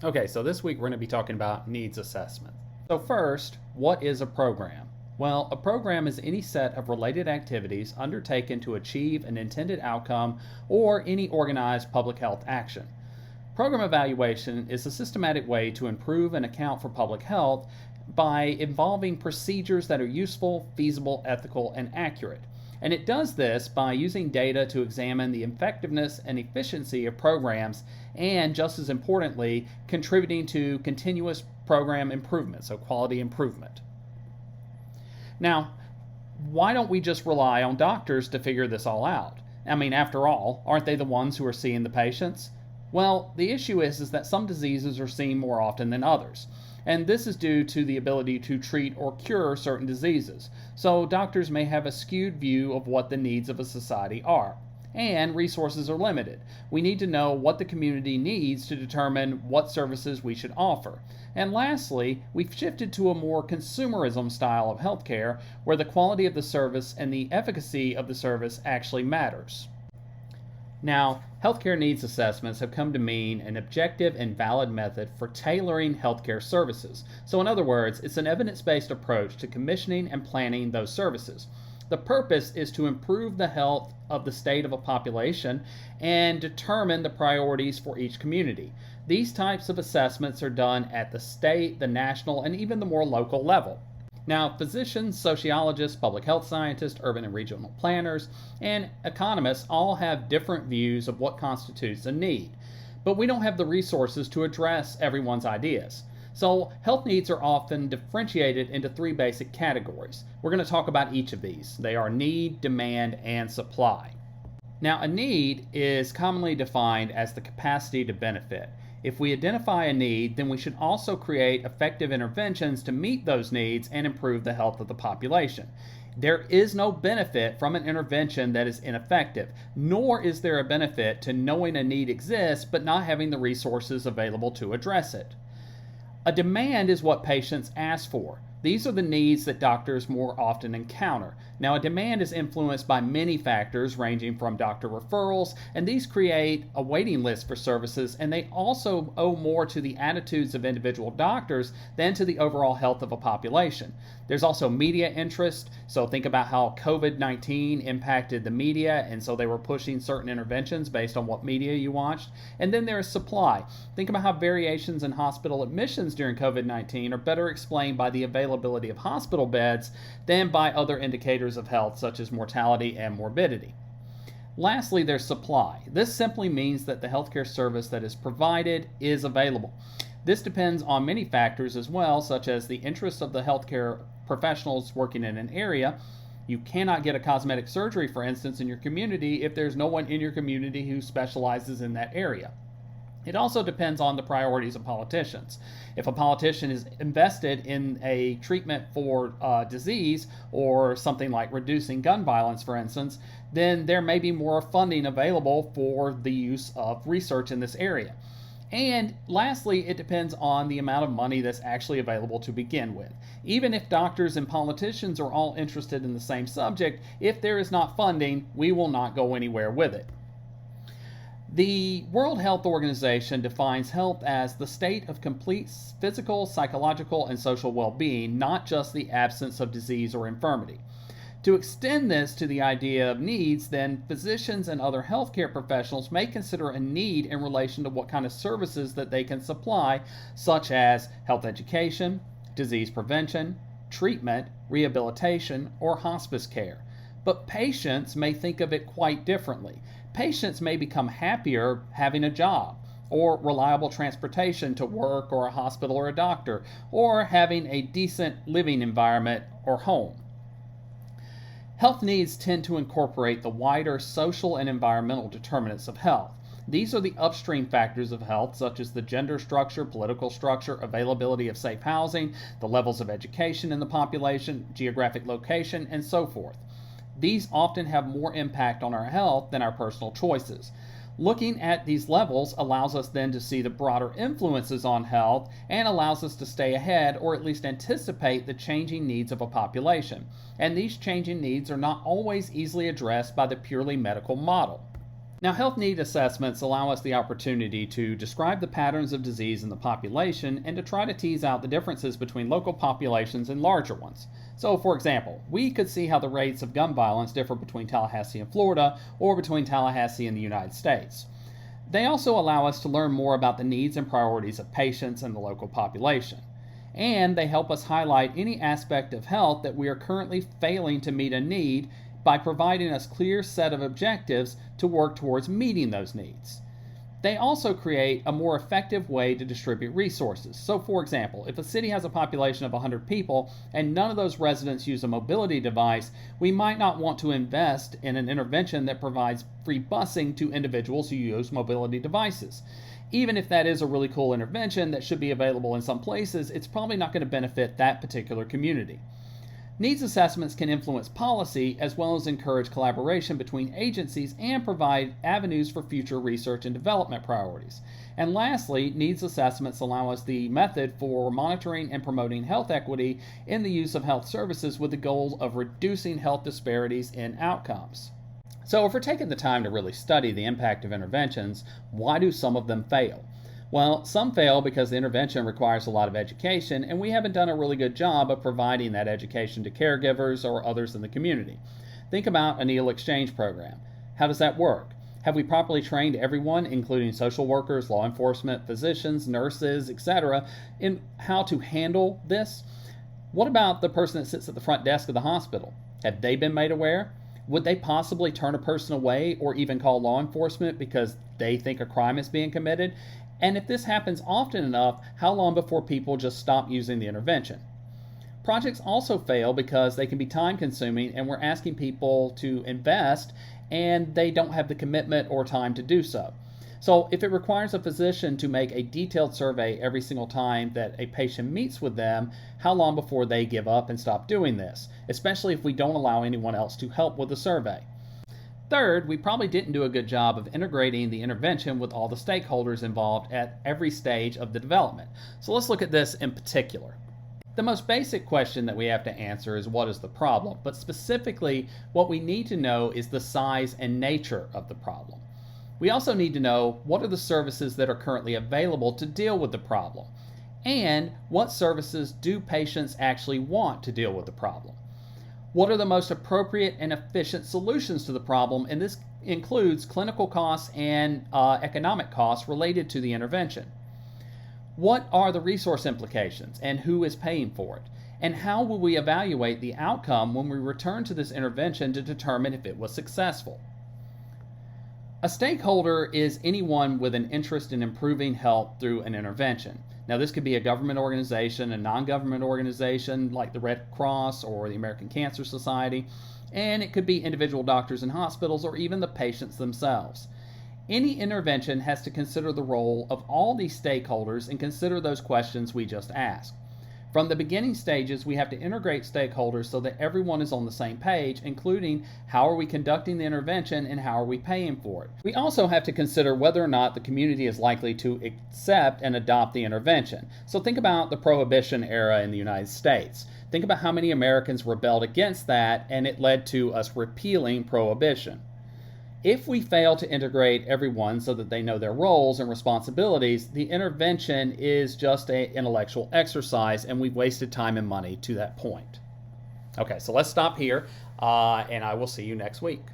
Okay, so this week we're going to be talking about needs assessment. So, first, what is a program? Well, a program is any set of related activities undertaken to achieve an intended outcome or any organized public health action. Program evaluation is a systematic way to improve and account for public health by involving procedures that are useful, feasible, ethical, and accurate. And it does this by using data to examine the effectiveness and efficiency of programs and, just as importantly, contributing to continuous program improvement, so quality improvement. Now, why don't we just rely on doctors to figure this all out? I mean, after all, aren't they the ones who are seeing the patients? Well, the issue is that some diseases are seen more often than others. And this is due to the ability to treat or cure certain diseases. So doctors may have a skewed view of what the needs of a society are. And resources are limited. We need to know what the community needs to determine what services we should offer. And lastly, we've shifted to a more consumerism style of healthcare where the quality of the service and the efficacy of the service actually matters. Now, healthcare needs assessments have come to mean an objective and valid method for tailoring healthcare services. So, in other words, it's an evidence based approach to commissioning and planning those services. The purpose is to improve the health of the state of a population and determine the priorities for each community. These types of assessments are done at the state, the national, and even the more local level. Now, physicians, sociologists, public health scientists, urban and regional planners, and economists all have different views of what constitutes a need. But we don't have the resources to address everyone's ideas. So, health needs are often differentiated into three basic categories. We're going to talk about each of these. They are need, demand, and supply. Now, a need is commonly defined as the capacity to benefit. If we identify a need, then we should also create effective interventions to meet those needs and improve the health of the population. There is no benefit from an intervention that is ineffective, nor is there a benefit to knowing a need exists but not having the resources available to address it. A demand is what patients ask for. These are the needs that doctors more often encounter. Now, a demand is influenced by many factors ranging from doctor referrals, and these create a waiting list for services, and they also owe more to the attitudes of individual doctors than to the overall health of a population. There's also media interest, so think about how COVID-19 impacted the media, and so they were pushing certain interventions based on what media you watched. And then there's supply. Think about how variations in hospital admissions during COVID-19 are better explained by the availability of hospital beds than by other indicators of health such as mortality and morbidity. Lastly, there's supply. This simply means that the healthcare service that is provided is available. This depends on many factors as well, such as the interests of the healthcare professionals working in an area. You cannot get a cosmetic surgery, for instance, in your community if there's no one in your community who specializes in that area. It also depends on the priorities of politicians. If a politician is invested in a treatment for disease or something like reducing gun violence, for instance, then there may be more funding available for the use of research in this area. And lastly, it depends on the amount of money that's actually available to begin with. Even if doctors and politicians are all interested in the same subject, if there is not funding, we will not go anywhere with it. The World Health Organization defines health as the state of complete physical, psychological, and social well-being, not just the absence of disease or infirmity. To extend this to the idea of needs, then physicians and other healthcare professionals may consider a need in relation to what kind of services that they can supply, such as health education, disease prevention, treatment, rehabilitation, or hospice care. But patients may think of it quite differently. Patients may become happier having a job, or reliable transportation to work or a hospital or a doctor, or having a decent living environment or home. Health needs tend to incorporate the wider social and environmental determinants of health. These are the upstream factors of health, such as the gender structure, political structure, availability of safe housing, the levels of education in the population, geographic location, and so forth. These often have more impact on our health than our personal choices. Looking at these levels allows us then to see the broader influences on health and allows us to stay ahead or at least anticipate the changing needs of a population. And these changing needs are not always easily addressed by the purely medical model. Now, health need assessments allow us the opportunity to describe the patterns of disease in the population and to try to tease out the differences between local populations and larger ones. So, for example, we could see how the rates of gun violence differ between Tallahassee and Florida or between Tallahassee and the United States. They also allow us to learn more about the needs and priorities of patients and the local population. And they help us highlight any aspect of health that we are currently failing to meet a need by providing us a clear set of objectives to work towards meeting those needs. They also create a more effective way to distribute resources. So, for example, if a city has a population of 100 people and none of those residents use a mobility device, we might not want to invest in an intervention that provides free busing to individuals who use mobility devices. Even if that is a really cool intervention that should be available in some places, it's probably not going to benefit that particular community. Needs assessments can influence policy as well as encourage collaboration between agencies and provide avenues for future research and development priorities. And lastly, needs assessments allow us the method for monitoring and promoting health equity in the use of health services with the goal of reducing health disparities in outcomes. So, if we're taking the time to really study the impact of interventions, why do some of them fail? Well, some fail because the intervention requires a lot of education, and we haven't done a really good job of providing that education to caregivers or others in the community. Think about a needle exchange program. How does that work? Have we properly trained everyone, including social workers, law enforcement, physicians, nurses, etc., in how to handle this? What about the person that sits at the front desk of the hospital? Have they been made aware? Would they possibly turn a person away or even call law enforcement because they think a crime is being committed? And if this happens often enough, how long before people just stop using the intervention? Projects also fail because they can be time consuming and we're asking people to invest and they don't have the commitment or time to do so. So if it requires a physician to make a detailed survey every single time that a patient meets with them, how long before they give up and stop doing this, especially if we don't allow anyone else to help with the survey? Third, we probably didn't do a good job of integrating the intervention with all the stakeholders involved at every stage of the development. So let's look at this in particular. The most basic question that we have to answer is what is the problem? But specifically, what we need to know is the size and nature of the problem. We also need to know what are the services that are currently available to deal with the problem, and what services do patients actually want to deal with the problem. What are the most appropriate and efficient solutions to the problem? And this includes clinical costs and economic costs related to the intervention. What are the resource implications and who is paying for it? And how will we evaluate the outcome when we return to this intervention to determine if it was successful? A stakeholder is anyone with an interest in improving health through an intervention. Now, this could be a government organization, a non-government organization like the Red Cross or the American Cancer Society, and it could be individual doctors and hospitals or even the patients themselves. Any intervention has to consider the role of all these stakeholders and consider those questions we just asked. From the beginning stages, we have to integrate stakeholders so that everyone is on the same page, including how are we conducting the intervention and how are we paying for it. We also have to consider whether or not the community is likely to accept and adopt the intervention. So think about the Prohibition era in the United States. Think about how many Americans rebelled against that, and it led to us repealing Prohibition. If we fail to integrate everyone so that they know their roles and responsibilities, the intervention is just an intellectual exercise and we've wasted time and money to that point. Okay, so let's stop here and I will see you next week.